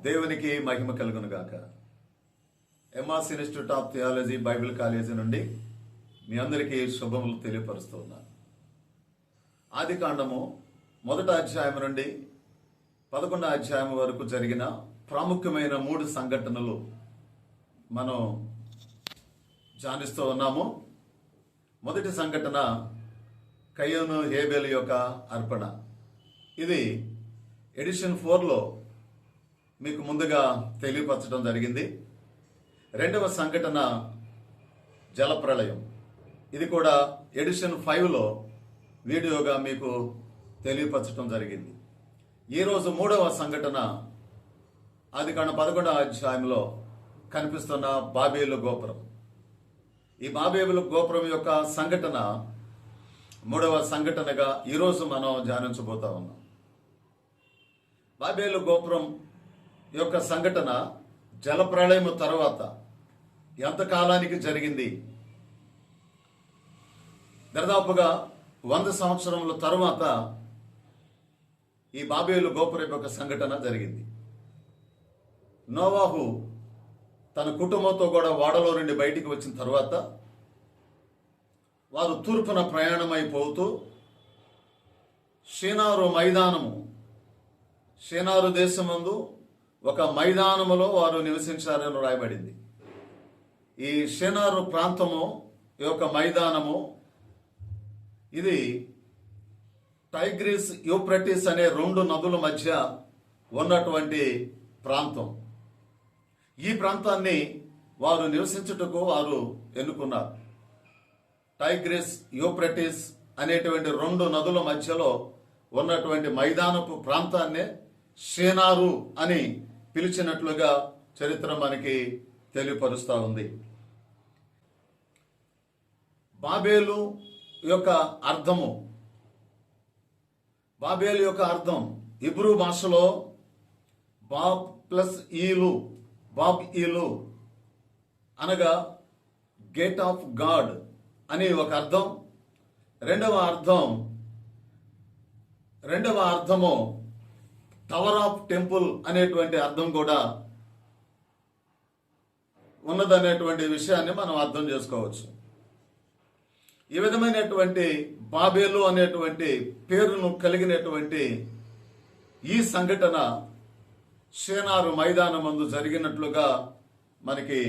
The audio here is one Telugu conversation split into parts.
దేవునికి మహిమ కలుగును గాక. MRS institute of theology Bible college నుండి మీ అందరికీ శుభములు తెలియపరుస్తూ ఉన్నాను. ఆది కాండము 1వ అధ్యాయం నుండి 11వ అధ్యాయం వరకు జరిగిన ప్రాముఖ్యమైన 3 సంఘటనలు మనం ధ్యానిస్తూ ఉన్నాము. మొదటి సంఘటన కయ్యూను హేబెలు యొక్క అర్పణ. ఇది ఎడిషన్ 4లో మీకు ముందుగా తెలియపరచడం జరిగింది. రెండవ సంఘటన జలప్రళయం. ఇది కూడా ఎడిషన్ 5లో వీడియోగా మీకు తెలియపరచడం జరిగింది. ఈరోజు 3వ సంఘటన ఆదికాండం 11వ అధ్యాయంలో కనిపిస్తున్న బాబేలు గోపురం. ఈ బాబేలు గోపురం యొక్క సంఘటన 3వ సంఘటనగా ఈరోజు మనం ధ్యానించబోతా ఉన్నాం. బాబేలు గోపురం యొక్క సంఘటన జలప్రళయం తర్వాత ఎంతకాలానికి జరిగింది? దాదాపుగా 100 సంవత్సరముల తరువాత ఈ బాబేలు గోపురం యొక్క సంఘటన జరిగింది. నోవాహు తన కుటుంబంతో కూడా ఓడలో నుండి బయటికి వచ్చిన తర్వాత వారు తూర్పున ప్రయాణమైపోతూ షీనారు దేశమందు ఒక మైదానములో వారు నివసించారని రాయబడింది. ఈ షీనారు ప్రాంతము యొక్క మైదానము ఇది టైగ్రిస్ యూఫ్రటీస్ అనే 2 నదుల మధ్య ఉన్నటువంటి ప్రాంతం. ఈ ప్రాంతాన్ని వారు నివసించుటకు వారు ఎన్నుకున్నారు. టైగ్రిస్ యూఫ్రటీస్ అనేటువంటి 2 నదుల మధ్యలో ఉన్నటువంటి మైదానపు ప్రాంతాన్నే షీనారు అని పిలిచినట్లుగా చరిత్ర మనకి తెలియపరుస్తూ ఉంది. బాబేలు యొక్క అర్థం ఇబ్రూ భాషలో బాబ్ ఈలు అనగా గేట్ ఆఫ్ గాడ్ అని ఒక అర్థం. రెండవ అర్థము టవర్ ఆఫ్ టెంపుల్ అనేటువంటి అర్థం కూడా ఉన్నదనేటువంటి విషయాన్ని మనం అర్థం చేసుకోవచ్చు. ఈ విధమైనటువంటి బాబేలు అనేటువంటి పేరును కలిగినటువంటి ఈ సంఘటన షీనారు మైదానమందు జరిగినట్లుగా మనకి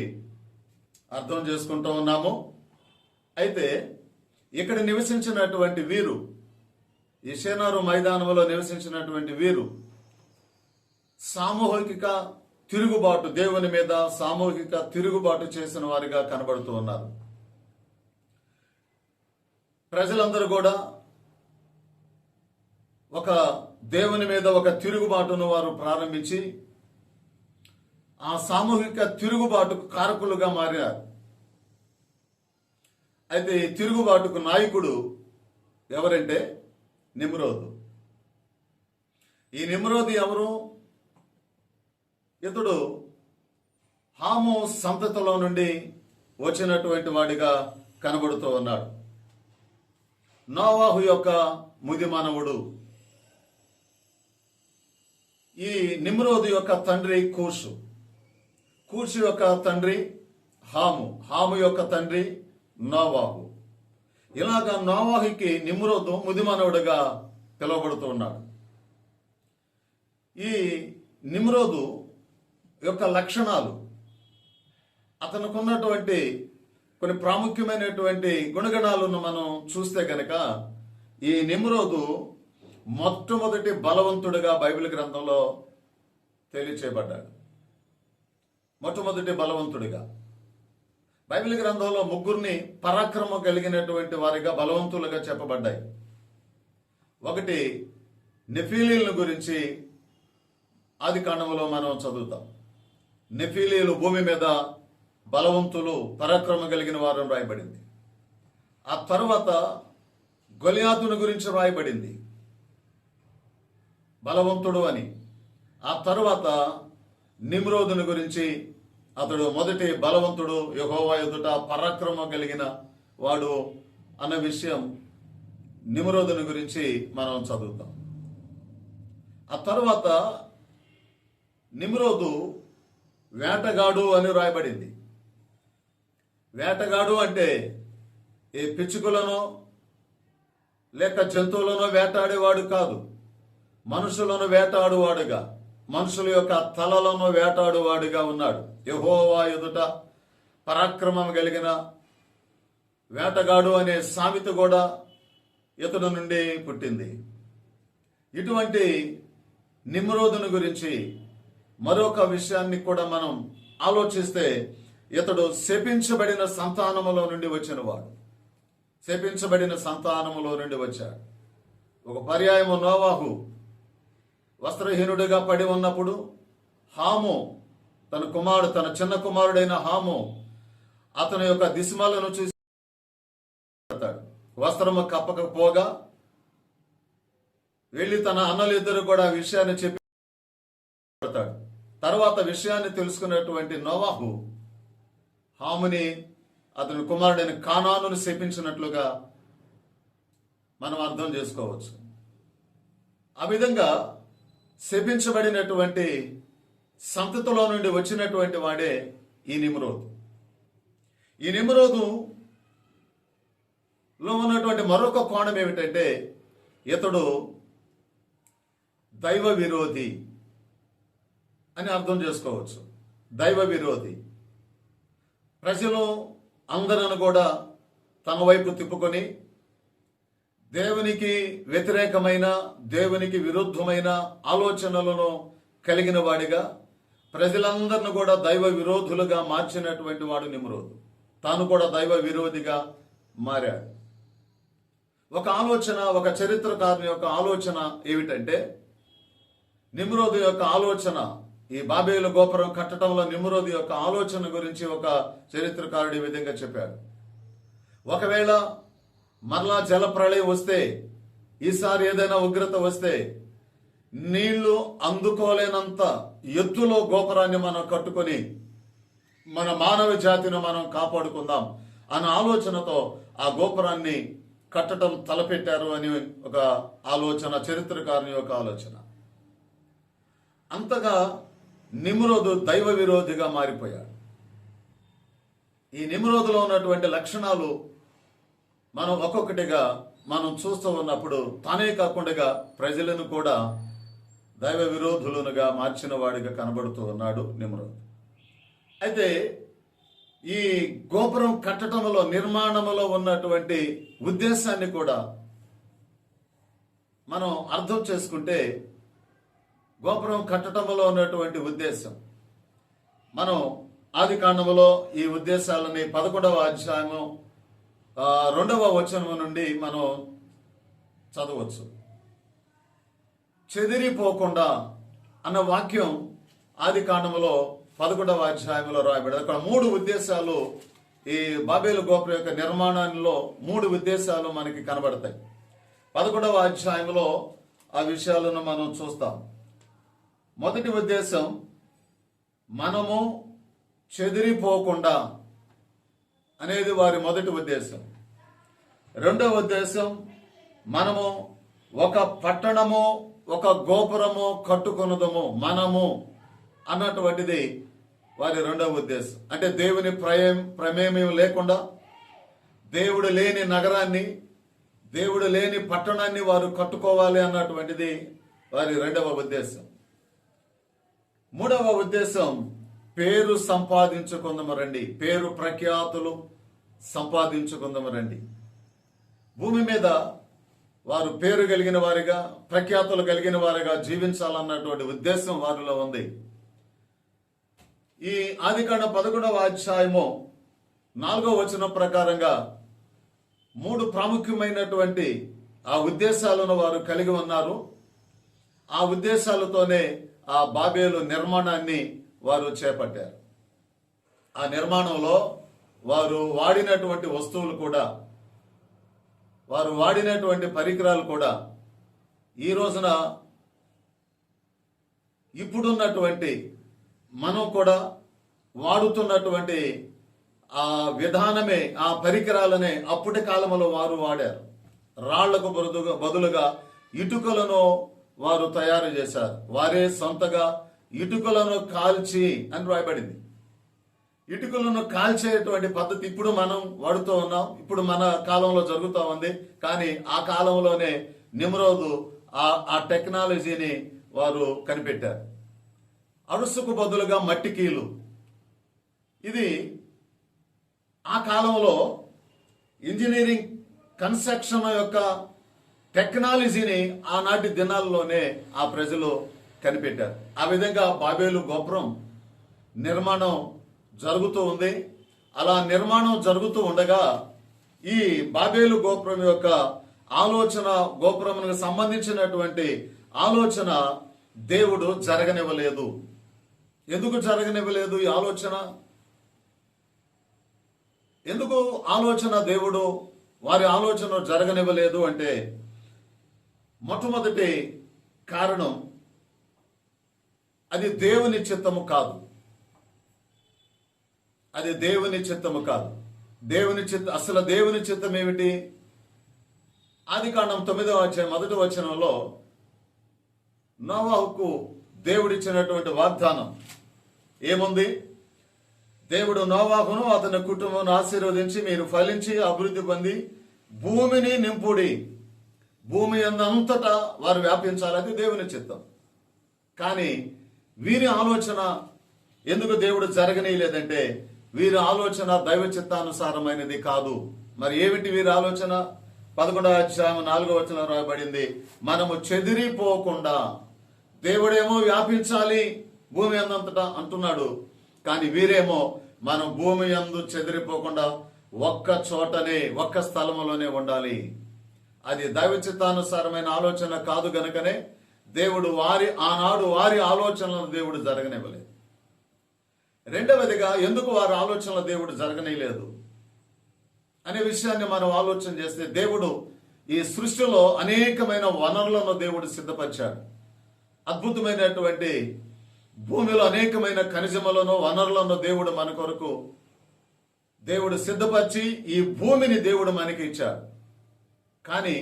అర్థం చేసుకుంటూ ఉన్నాము. అయితే ఇక్కడ నివసించినటువంటి వీరు, ఈ షీనారు మైదానంలో నివసించినటువంటి వీరు సామూహిక తిరుగుబాటు, దేవుని మీద సామూహిక తిరుగుబాటు చేసిన వారిగా కనబడుతూ ఉన్నారు. ప్రజలందరూ కూడా ఒక దేవుని మీద ఒక తిరుగుబాటును వారు ప్రారంభించి ఆ సామూహిక తిరుగుబాటుకు కారకులుగా మారారు. అయితే ఈ తిరుగుబాటుకు నాయకుడు ఎవరంటే నిమ్రోదు. ఈ నిమ్రోదు ఎవరు? ఇతడు హాము సంతతిలో నుండి వచ్చినటువంటి వాడిగా కనబడుతూ ఉన్నాడు. నోవాహు యొక్క ముది మనవుడు. ఈ నిమ్రోదు యొక్క తండ్రి కూషు యొక్క తండ్రి హాము యొక్క తండ్రి నోవాహు. ఇలాగా నోవాహుకి నిమ్రోదు ముది మనవుడిగా పిలువబడుతూ ఉన్నాడు. ఈ నిమ్రోదు యొక్క లక్షణాలు, అతనుకున్నటువంటి కొన్ని ప్రాముఖ్యమైనటువంటి గుణగణాలను మనం చూస్తే కనుక ఈ నిమ్రోదు మొట్టమొదటి బలవంతుడిగా బైబిల్ గ్రంథంలో తెలియచేయబడ్డాడు. మొట్టమొదటి బలవంతుడిగా బైబిల్ గ్రంథంలో 3 పరాక్రమం కలిగినటువంటి వారిగా బలవంతులుగా చెప్పబడ్డాయి. ఒకటి నెఫీలీల గురించి ఆది కాండములో మనం చదువుతాం. నెఫీలీలు భూమి మీద బలవంతులు, పరాక్రమం కలిగిన వారు రాయబడింది. ఆ తర్వాత గొలియాతుని గురించి రాయబడింది, బలవంతుడు అని. ఆ తర్వాత నిమ్రోదుని గురించి, అతడు మొదటి బలవంతుడు, యెహోవా ఎదుట పరాక్రమం కలిగిన వాడు అన్న విషయం నిమ్రోదుని గురించి మనం చదువుతాం. ఆ తర్వాత నిమ్రోదు వేటగాడు అని రాయబడింది. వేటగాడు అంటే ఏ పిచ్చుకలను లేక జంతువులను వేటాడేవాడు కాదు, మనుషులను వేటాడువాడుగా, మనుషుల యొక్క తలలను వేటాడువాడుగా ఉన్నాడు. యెహోవా ఎదుట పరాక్రమం కలిగిన వేటగాడు అనే సామెత కూడా ఇతడు నుండి పుట్టింది. ఇటువంటి నిమ్రోదుని గురించి మరొక విషయాన్ని కూడా మనం ఆలోచిస్తే, ఇతడు శపించబడిన సంతానములో నుండి వచ్చినవాడు. శపించబడిన సంతానములో నుండి వచ్చాడు. ఒక పర్యాయము నోవాహు వస్త్రహీనుడిగా పడి ఉన్నప్పుడు హాము తన చిన్న కుమారుడైన హాము అతని యొక్క దిశమలను చూసి వస్త్రము కప్పకపోగా వెళ్ళి తన అన్నలిద్దరు కూడా ఆ విషయాన్ని చెప్పి తర్వాత విషయాన్ని తెలుసుకున్నటువంటి నోవాహు హాముని అతని కుమారుడైన కానానుని శపించినట్లుగా మనం అర్థం చేసుకోవచ్చు. ఆ విధంగా శపించబడినటువంటి సంతతిలో నుండి వచ్చినటువంటి వాడే ఈ నిమ్రోదు. ఈ నిమ్రోదులో ఉన్నటువంటి మరొక కోణం ఏమిటంటే, ఇతడు దైవ విరోధి అని అర్థం చేసుకోవచ్చు. దైవ విరోధి. ప్రజలు అందరూ కూడా తన వైపు తిప్పుకొని దేవునికి వ్యతిరేకమైన, దేవునికి విరుద్ధమైన ఆలోచనలను కలిగిన వాడిగా ప్రజలందరిని కూడా దైవ విరోధులుగా మార్చినటువంటి వాడు నిమ్రోదు. తాను కూడా దైవ విరోధిగా మారాడు. ఒక ఆలోచన, ఒక చరిత్రకారుని యొక్క ఆలోచన ఏమిటంటే, నిమ్రోదు యొక్క ఆలోచన, ఈ బాబేలు గోపురం కట్టడంలో నిమ్రోదు యొక్క ఆలోచన గురించి ఒక చరిత్రకారుడు ఈ విధంగా చెప్పాడు. ఒకవేళ మరలా జల ప్రళయం వస్తే, ఈసారి ఏదైనా ఉగ్రత వస్తే, నీళ్లు అందుకోలేనంత ఎత్తులో గోపురాన్ని మనం కట్టుకొని మన మానవ జాతిని మనం కాపాడుకుందాం అన్న ఆలోచనతో ఆ గోపురాన్ని కట్టడం తలపెట్టారు అని ఒక ఆలోచన, చరిత్రకారుని యొక్క ఆలోచన. అంతగా నిమ్రోదు దైవ విరోధిగా మారిపోయాడు. ఈ నిమ్రోదులో ఉన్నటువంటి లక్షణాలు మనం ఒక్కొక్కటిగా మనం చూస్తూ ఉన్నప్పుడు తానే కాకుండా ప్రజలను కూడా దైవ విరోధులుగా మార్చిన వాడిగా కనబడుతూ ఉన్నాడు నిమ్రోదు. అయితే ఈ గోపురం కట్టడంలో, నిర్మాణంలో ఉన్నటువంటి ఉద్దేశాన్ని కూడా మనం అర్థం చేసుకుంటే, గోపురం కట్టడంలో ఉన్నటువంటి ఉద్దేశం మనం ఆది కాండములో ఈ ఉద్దేశాలని 11వ అధ్యాయము 2వ వచనం నుండి మనం చదవచ్చు. చెదిరిపోకుండా అన్న వాక్యం ఆది కాండములో 11వ అధ్యాయంలో రాయబడింది. అక్కడ 3 ఉద్దేశాలు, ఈ బాబేలు గోపురం యొక్క నిర్మాణంలో 3 ఉద్దేశాలు మనకి కనబడతాయి. 11వ అధ్యాయంలో ఆ విషయాలను మనం చూస్తాం. మొదటి ఉద్దేశం, మనము చెదిరిపోకుండా అనేది వారి మొదటి ఉద్దేశం. రెండవ ఉద్దేశం, మనము ఒక పట్టణము, ఒక గోపురము కట్టుకొనుదము మనము అన్నటువంటిది వారి రెండవ ఉద్దేశం. అంటే దేవుని ప్రమేయం లేకుండా దేవుడు లేని నగరాన్ని, దేవుడు లేని పట్టణాన్ని వారు కట్టుకోవాలి అన్నటువంటిది వారి రెండవ ఉద్దేశం. మూడవ ఉద్దేశం, పేరు సంపాదించుకుందాము రండి, పేరు ప్రఖ్యాతులు సంపాదించుకుందాము రండి. భూమి మీద వారు పేరు కలిగిన వారిగా, ప్రఖ్యాతులు కలిగిన వారిగా జీవించాలన్నటువంటి ఉద్దేశం వారిలో ఉంది. ఈ ఆదికాండం 11వ అధ్యాయము 4వ వచనం ప్రకారంగా 3 ప్రాముఖ్యమైనటువంటి ఆ ఉద్దేశాలను వారు కలిగి ఉన్నారు. ఆ ఉద్దేశాలతోనే ఆ బాబేలు నిర్మాణాన్ని వారు చేపట్టారు. ఆ నిర్మాణంలో వారు వాడినటువంటి వస్తువులు కూడా, వారు వాడినటువంటి పరికరాలు కూడా ఈ రోజున ఇప్పుడున్నటువంటి మనం కూడా వాడుతున్నటువంటి ఆ విధానమే, ఆ పరికరాలనే అప్పటి కాలంలో వారు వాడారు. రాళ్లకు బదులుగా ఇటుకలను వారు తయారు చేశారు. వారే సొంతగా ఇటుకలను కాల్చి అని రాయబడింది. ఇటుకలను కాల్చేటువంటి పద్ధతి ఇప్పుడు మనం వాడుతూ ఉన్నాం, ఇప్పుడు మన కాలంలో జరుగుతూ ఉంది. కానీ ఆ కాలంలోనే నిమ్రోదు ఆ టెక్నాలజీని వారు కనిపెట్టారు. అరుసుకు బదులుగా మట్టి కీలు, ఇది ఆ కాలంలో ఇంజనీరింగ్ కన్స్ట్రక్షన్ యొక్క టెక్నాలజీని ఆనాటి దినాల్లోనే ఆ ప్రజలు కనిపెట్టారు. ఆ విధంగా బాబేలు గోపురం నిర్మాణం జరుగుతూ ఉంది. అలా నిర్మాణం జరుగుతూ ఉండగా ఈ బాబేలు గోపురం యొక్క ఆలోచన, గోపురమునకు సంబంధించినటువంటి ఆలోచన దేవుడు జరగనివ్వలేదు. ఎందుకు జరగనివ్వలేదు ఈ ఆలోచన? ఎందుకు ఆలోచన దేవుడు వారి ఆలోచన జరగనివ్వలేదు అంటే, మొట్టమొదటి కారణం, అది దేవుని చిత్తము కాదు. అది దేవుని చిత్తము కాదు. అసలు దేవుని చిత్తం ఏమిటి? ఆదికాండం 9వ అధ్యాయం 1వ వచనంలో నోవాహుకు దేవుడిచ్చినటువంటి వాగ్దానం ఏముంది? దేవుడు నోవాహును అతని కుటుంబం ఆశీర్వదించి, మీరు ఫలించి అభివృద్ధి పొంది భూమిని నింపుడి, భూమి అంతటా వారు వ్యాపించాలి. అది దేవుని చిత్తం. కానీ వీరి ఆలోచన ఎందుకు దేవుడు జరగనీయలేదంటే, వీరి ఆలోచన దైవ చిత్తానుసారమైనది కాదు. మరి ఏమిటి వీరి ఆలోచన? 11వ అధ్యాయం 4వ వచనం రాయబడింది, మనము చెదిరిపోకుండా. దేవుడేమో వ్యాపించాలి భూమి అంతటా అంటున్నాడు, కానీ వీరేమో మనం భూమి యందు చెదిరిపోకుండా ఒక్క చోటనే, ఒక్క స్థలంలోనే ఉండాలి. అది దైవ చిత్తానుసారమైన ఆలోచన కాదు గనుకనే దేవుడు ఆనాడు వారి ఆలోచనలను దేవుడు జరగనివ్వలేదు. రెండవదిగా, ఎందుకు వారి ఆలోచనలు దేవుడు జరగనీయలేదు అనే విషయాన్ని మనం ఆలోచన చేస్తే, దేవుడు ఈ సృష్టిలో అనేకమైన వనరులను దేవుడు సిద్ధపరిచాడు. అద్భుతమైనటువంటి భూమిలో అనేకమైన ఖనిజములను, వనరులను దేవుడు మన కొరకు దేవుడు సిద్ధపరిచి ఈ భూమిని దేవుడు మనకి ఇచ్చాడు. కానీ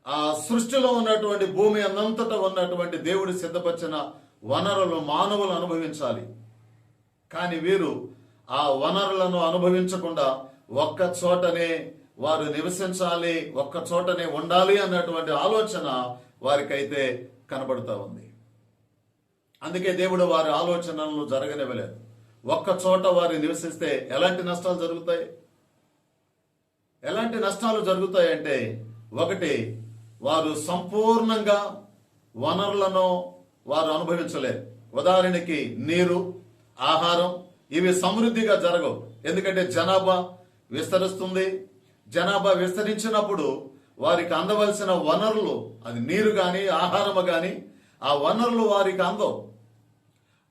ఆ సృష్టిలో ఉన్నటువంటి భూమి అన్నంతటా ఉన్నటువంటి దేవుడు సిద్ధపరిచిన వనరులు మానవులు అనుభవించాలి. కానీ వీరు ఆ వనరులను అనుభవించకుండా ఒక్క చోటనే వారు నివసించాలి, ఒక్క చోటనే ఉండాలి అన్నటువంటి ఆలోచన వారికైతే కనబడుతూ ఉంది. అందుకే దేవుడు వారి ఆలోచనలను జరగనివ్వలేదు. ఒక్క చోట వారు నివసిస్తే ఎలాంటి నష్టాలు జరుగుతాయి? ఎలాంటి నష్టాలు జరుగుతాయంటే, ఒకటి, వారు సంపూర్ణంగా వనరులను వారు అనుభవించలేరు. ఉదాహరణకి నీరు, ఆహారం, ఇవి సమృద్ధిగా జరగవు. ఎందుకంటే జనాభా విస్తరిస్తుంది. జనాభా విస్తరించినప్పుడు వారికి అందవలసిన వనరులు, అది నీరు కానీ ఆహారము కానీ, ఆ వనరులు వారికి అందవు.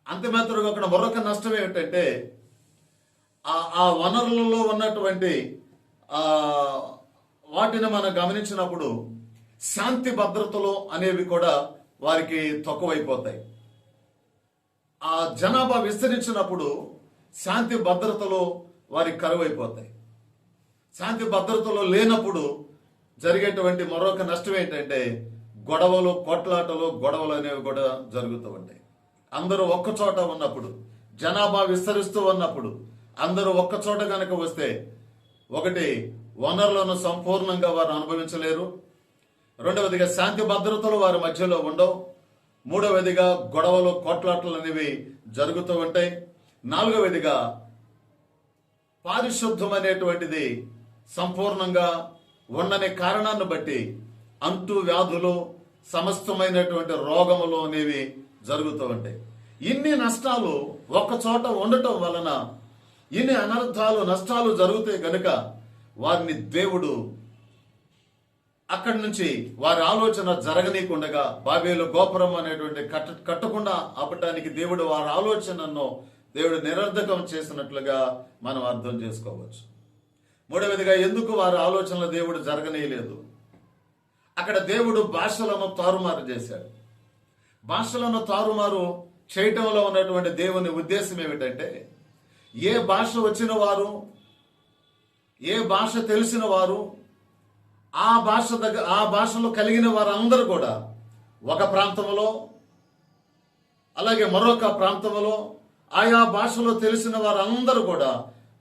అంతమాత్రం ఒక మరొక నష్టం ఏమిటంటే, ఆ వనరులలో ఉన్నటువంటి వాటిని మనం గమనించినప్పుడు శాంతి భద్రతలు అనేవి కూడా వారికి తక్కువైపోతాయి. ఆ జనాభా విస్తరించినప్పుడు శాంతి భద్రతలు వారికి కరువైపోతాయి. శాంతి భద్రతలు లేనప్పుడు జరిగేటువంటి మరొక నష్టం ఏంటంటే, గొడవలు, కొట్లాటలు, గొడవలు అనేవి కూడా జరుగుతూ ఉంటాయి. అందరూ ఒక్క చోట ఉన్నప్పుడు, జనాభా విస్తరిస్తూ ఉన్నప్పుడు, అందరూ ఒక్క చోట కనుక వస్తే, ఒకటి, వనరులను సంపూర్ణంగా వారు అనుభవించలేరు. రెండవదిగా, శాంతి భద్రతలు వారి మధ్యలో ఉండవు. మూడవదిగా, గొడవలు, కొట్లాటలు అనేవి జరుగుతూ ఉంటాయి. నాలుగవదిగా, పారిశుద్ధం అనేటువంటిది సంపూర్ణంగా ఉండని కారణాన్ని బట్టి అంటు వ్యాధులు, సమస్తమైనటువంటి రోగములు అనేవి జరుగుతూ ఉంటాయి. ఇన్ని నష్టాలు ఒక్క చోట ఉండటం వలన, ఇన్ని అనర్థాలు, నష్టాలు జరుగుతాయి గనుక వారిని దేవుడు అక్కడి నుంచి వారి ఆలోచన జరగనీయకుండగా బాబేలు గోపురం అనేటువంటి కట్టకుండా ఆపటానికి దేవుడు వారి ఆలోచనను దేవుడు నిరర్ధకం చేసినట్లుగా మనం అర్థం చేసుకోవచ్చు. మూడవదిగా, ఎందుకు వారి ఆలోచనలు దేవుడు జరగనీయలేదు? అక్కడ దేవుడు భాషలను తారుమారు చేశాడు. భాషలను తారుమారు చేయటంలో ఉన్నటువంటి దేవుని ఉద్దేశం ఏమిటంటే, ఏ భాష వచ్చిన వారు, ఏ భాష తెలిసిన వారు, ఆ భాషలో కలిగిన వారందరూ కూడా ఒక ప్రాంతంలో అలాగే మరొక ప్రాంతంలో ఆయా భాషలో తెలిసిన వారందరూ కూడా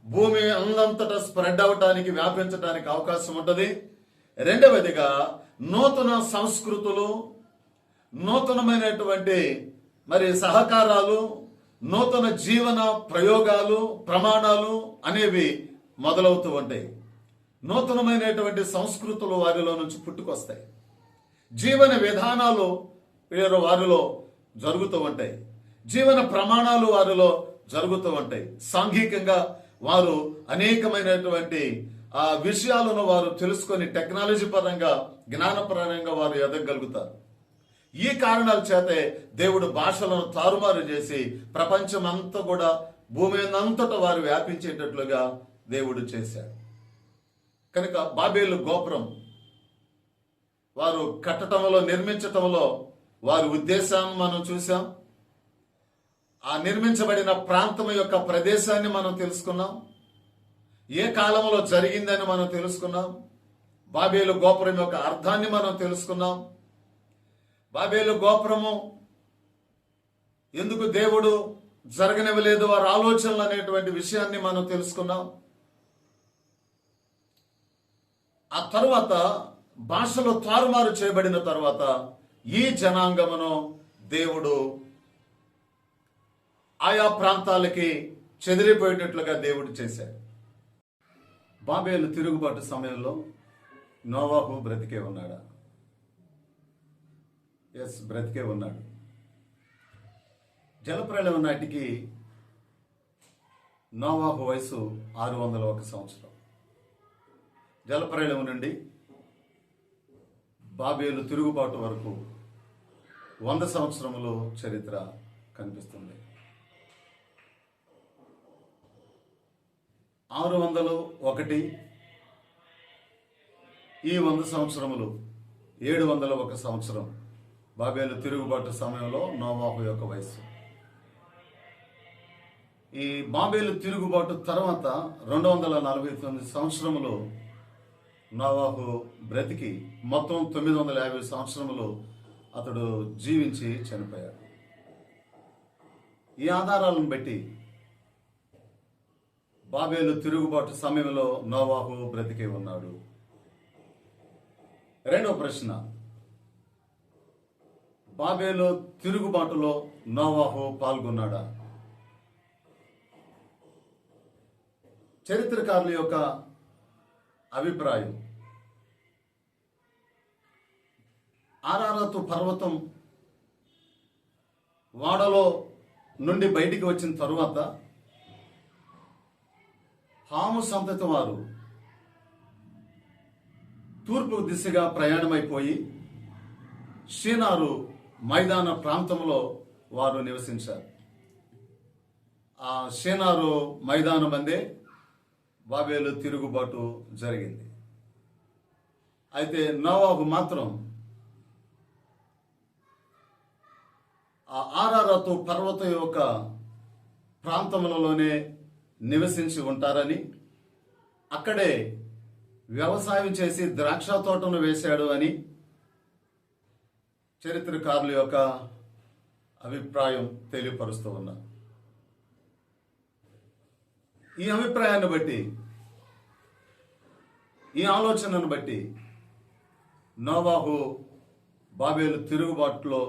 భూమి అందంతటా స్ప్రెడ్ అవటానికి, వ్యాపించడానికి అవకాశం ఉంటుంది. రెండవదిగా నూతన సంస్కృతులు, నూతనమైనటువంటి సహకారాలు, నూతన జీవన ప్రయోగాలు, ప్రమాణాలు అనేవి మొదలవుతూ ఉంటాయి. నూతనమైనటువంటి సంస్కృతులు వారిలో నుంచి పుట్టుకొస్తాయి. జీవన విధానాలు వారిలో జరుగుతూ ఉంటాయి. జీవన ప్రమాణాలు వారిలో జరుగుతూ ఉంటాయి. సాంఘికంగా వారు అనేకమైనటువంటి విషయాలను వారు తెలుసుకొని టెక్నాలజీ పరంగా, జ్ఞానపరంగా వారు ఎదగలుగుతారు. ఈ కారణాల చేతే దేవుడు భాషలను తారుమారు చేసి ప్రపంచమంతా కూడా, భూమి అంతటా వారు వ్యాపించేటట్లుగా దేవుడు చేశాడు. కనుక బాబేలు గోపురం వారు కట్టడంలో, నిర్మించటంలో వారి ఉద్దేశాన్ని మనం చూసాం. ఆ నిర్మించబడిన ప్రాంతం యొక్క ప్రదేశాన్ని మనం తెలుసుకున్నాం. ఏ కాలంలో జరిగిందని మనం తెలుసుకున్నాం. బాబేలు గోపురం యొక్క అర్థాన్ని మనం తెలుసుకున్నాం. బాబేలు గోపురము ఎందుకు దేవుడు జరగనివ్వలేదు, వారి ఆలోచనలు అనేటువంటి విషయాన్ని మనం తెలుసుకున్నాం. ఆ తరువాత భాషలో తారుమారు చేయబడిన తర్వాత ఈ జనాంగమును దేవుడు ఆయా ప్రాంతాలకి చెదిరిపోయేటట్లుగా దేవుడు చేశాడు. బాబేలు తిరుగుబాటు సమయంలో నోవాహు బ్రతికే ఉన్నాడా? ఎస్, బ్రతికే ఉన్నాడు. జలప్రళయం నాటికి నోవాహు వయసు 601 సంవత్సరం. జలప్రళయం నుండి బాబేలు తిరుగుబాటు వరకు 100 సంవత్సరములు చరిత్ర కనిపిస్తుంది. 601 ఈ 100 సంవత్సరములు 701 సంవత్సరం బాబేలు తిరుగుబాటు సమయంలో నోవాహు యొక్క వయస్సు. ఈ బాబేలు తిరుగుబాటు తర్వాత 249 సంవత్సరములు నోవాహు బ్రతికి మొత్తం 950 సంవత్సరములు అతడు జీవించి చనిపోయాడు. ఈ ఆధారాలను బట్టి బాబేలు తిరుగుబాటు సమయంలో నోవాహు బ్రతికే ఉన్నాడు. రెండవ ప్రశ్న, బాబేలు తిరుగుబాటులో నోవాహు పాల్గొన్నాడా? చరిత్రకారుల యొక్క అభిప్రాయం, ఆరారతు పర్వతం వాడలో నుండి బయటికి వచ్చిన తరువాత హాము సంతతి వారు తూర్పు దిశగా ప్రయాణమైపోయి షీనారు మైదాన ప్రాంతంలో వారు నివసించారు. ఆ షీనారు మైదానం అందే బాబేలు తిరుగుబాటు జరిగింది. అయితే నోవాహు మాత్రం ఆ ఆరారతు పర్వతం యొక్క ప్రాంతములలోనే నివసించి ఉంటారని, అక్కడే వ్యవసాయం చేసి ద్రాక్ష తోటను వేశాడు అని చరిత్రకారుల యొక్క అభిప్రాయం తెలియపరుస్తూ ఉన్నారు. ఈ అభిప్రాయాన్ని బట్టి, ఈ ఆలోచనను బట్టి నోవాహు బాబేలు తిరుగుబాటులో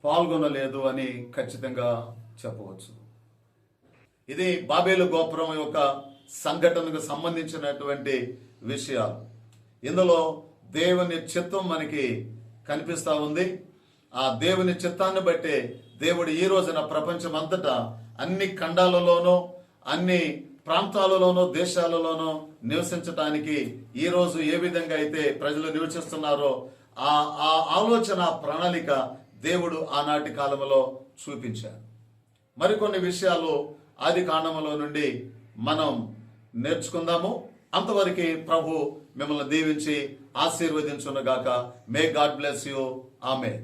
పాల్గొనలేదు అని ఖచ్చితంగా చెప్పవచ్చు. ఇది బాబేలు గోపురం యొక్క సంఘటనకు సంబంధించినటువంటి విషయాలు. ఇందులో దేవుని చిత్తం మనకి కనిపిస్తూ ఉంది. ఆ దేవుని చిత్తాన్ని బట్టే దేవుడు ఈ రోజున ప్రపంచమంతటా అన్ని ఖండాలలోనూ, అన్ని ప్రాంతాలలోనూ, దేశాలలోనూ నివసించటానికి ఈ రోజు ఏ విధంగా అయితే ప్రజలు నివసిస్తున్నారో ఆ ఆలోచన, ప్రణాళిక దేవుడు ఆనాటి కాలంలో చూపించారు. మరికొన్ని విషయాలు ఆది కాండములో నుండి మనం నేర్చుకుందాము. అంతవరకు ప్రభు మిమ్మల్ని దీవించి ఆశీర్వదించునుగాక. May God bless you. Amen.